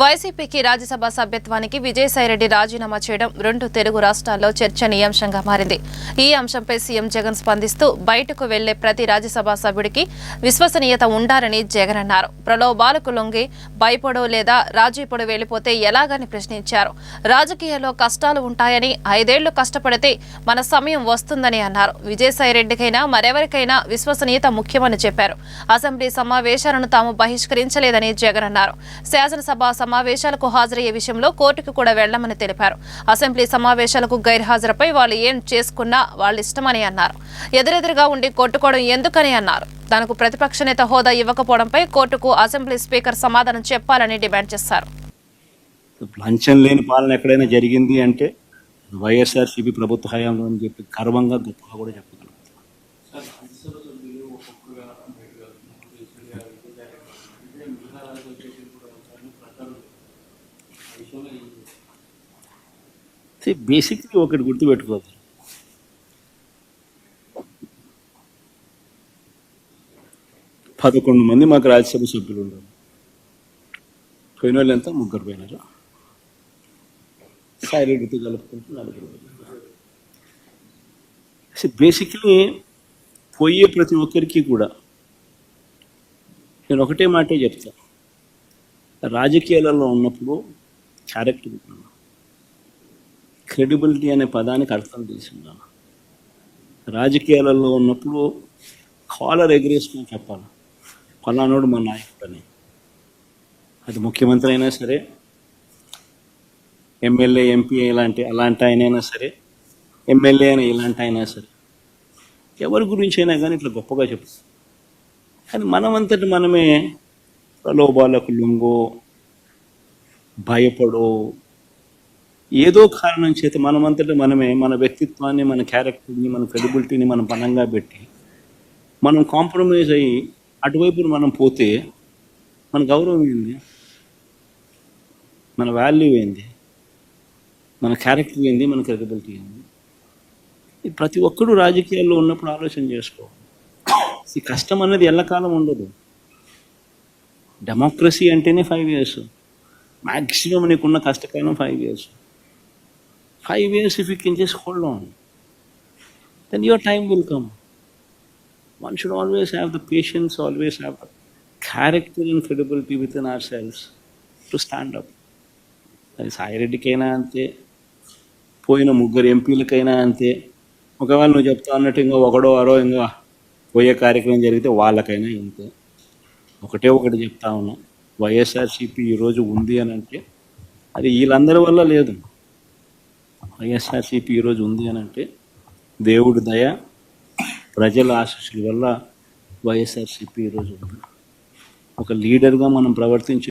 వైసీపీకి రాజ్యసభ సభ్యత్వానికి విజయసాయిరెడ్డి రాజీనామా చేయడం రెండు తెలుగు రాష్ట్రాల్లో చర్చనీయాంశంగా మారింది. ఈ అంశంపై సీఎం జగన్ స్పందిస్తూ బయటకు వెళ్లే ప్రతి రాజ్యసభ సభ్యుడికి విశ్వసనీయత ఉండాలని జగన్ అన్నారు. ప్రలోభాలకు లొంగి భయపడో లేదా రాజీపడు వెళ్లిపోతే ఎలాగని ప్రశ్నించారు. రాజకీయాల్లో కష్టాలు ఉంటాయని 5 ఏళ్లు కష్టపడితే మన సమయం వస్తుందని అన్నారు. విజయసాయిరెడ్డికైనా మరెవరికైనా విశ్వసనీయత ముఖ్యమని చెప్పారు. అసెంబ్లీ సమావేశాలను తాము బహిష్కరించలేదని జగన్ అన్నారు. శాసనసభ సమావేశాలకు హాజరయ్యే విషయంలో కోర్టుకు కూడా వెళ్లమని తెలిపారు. అసెంబ్లీ సమావేశాలకు గైర్హాజరుపై వాళ్ళు ఏం చేసుకున్నా వాళ్ళ ఇష్టమని అన్నారు. ఎదురెదురుగా ఉండి కొట్టుకోవడం ఎందుకని అన్నారు. తనకు ప్రతిపక్ష నేత హోదా ఇవ్వకపోవడంపై కోర్టుకు అసెంబ్లీ స్పీకర్ సమాధానం చెప్పాలని డిమాండ్ చేశారు. లంచం లేని పాలన ఎక్కడైనా జరిగింది అంటే వైఎస్ఆర్సీపీ ప్రభుత్వ హయాంలో అని చెప్పి గర్వంగా గొప్పగా కూడా చెప్పగలుగుతాం. బేసిక్లీ ఒకటి గుర్తుపెట్టుకోవాలి, పదకొండు మంది మాకు రాజ్యసభ సభ్యులు ఉన్నారు. పోయిన వాళ్ళు ఎంత? 3 పోయినారు. సాయిరెడ్డితో కలుపుకుంటూ 4 పోయినారు. బేసిక్లీ పోయే ప్రతి ఒక్కరికి కూడా నేను ఒకటే మాటే చెప్తా, రాజకీయాలలో ఉన్నప్పుడు క్యారెక్టర్ ఉన్నాను, క్రెడిబిలిటీ అనే పదానికి అర్థం తెలిసిందాను. రాజకీయాలలో ఉన్నప్పుడు కాలర్ ఎగరేసుకుని చెప్పాలి, ఫలానాడు మా నాయకుడు అని. అది ముఖ్యమంత్రి అయినా సరే, ఎమ్మెల్యే ఎంపీ అలాంటి ఆయనైనా సరే, ఎమ్మెల్యే అయినా ఇలాంటి అయినా సరే, ఎవరి గురించి అయినా కానీ ఇట్లా గొప్పగా చెప్తాం. కానీ మనమంతటి మనమే ప్రలోభాలకు లొంగో భయపడో ఏదో కారణం చేత మనమంతటి మనమే మన వ్యక్తిత్వాన్ని, మన క్యారెక్టర్ని, మన క్రెడిబిలిటీని మనం పనంగా పెట్టి మనం కాంప్రమైజ్ అయ్యి అటువైపు మనం పోతే మన గౌరవం ఏంది, మన వాల్యూ ఏంది, మన క్యారెక్టర్ ఏంది, మన క్రెడిబిలిటీ ఏంది? ఇది ప్రతి ఒక్కరూ రాజకీయాల్లో ఉన్నప్పుడు ఆలోచన చేసుకోవాలి. ఈ కష్టం అనేది ఎల్లకాలం ఉండదు. డెమోక్రసీ అంటేనే 5 years, మ్యాక్సిమం నీకున్న కష్టకాలం 5 years. 5 years if you can just hold on, then your time will come. One should always have the patience, always have the character and credibility within ourselves to stand up. అది సాయిరెడ్డికైనా అంతే, పోయిన 3 ఎంపీలకైనా అంతే. ఒకవేళ నువ్వు చెప్తా అన్నట్టు ఇంకా ఒకడో అరో ఇంకా పోయే కార్యక్రమం జరిగితే వాళ్ళకైనా ఇంతే. ఒకటి చెప్తా ఉన్నా, వైఎస్ఆర్సీపీ ఈరోజు ఉంది అని అంటే అది వీళ్ళందరి వల్ల లేదు. వైఎస్ఆర్సీపీ ఈరోజు ఉంది అని అంటే దేవుడి దయ, ప్రజల ఆశీస్సుల వల్ల వైఎస్ఆర్సీపీ ఈరోజు ఉంది. ఒక లీడర్గా మనం ప్రవర్తించి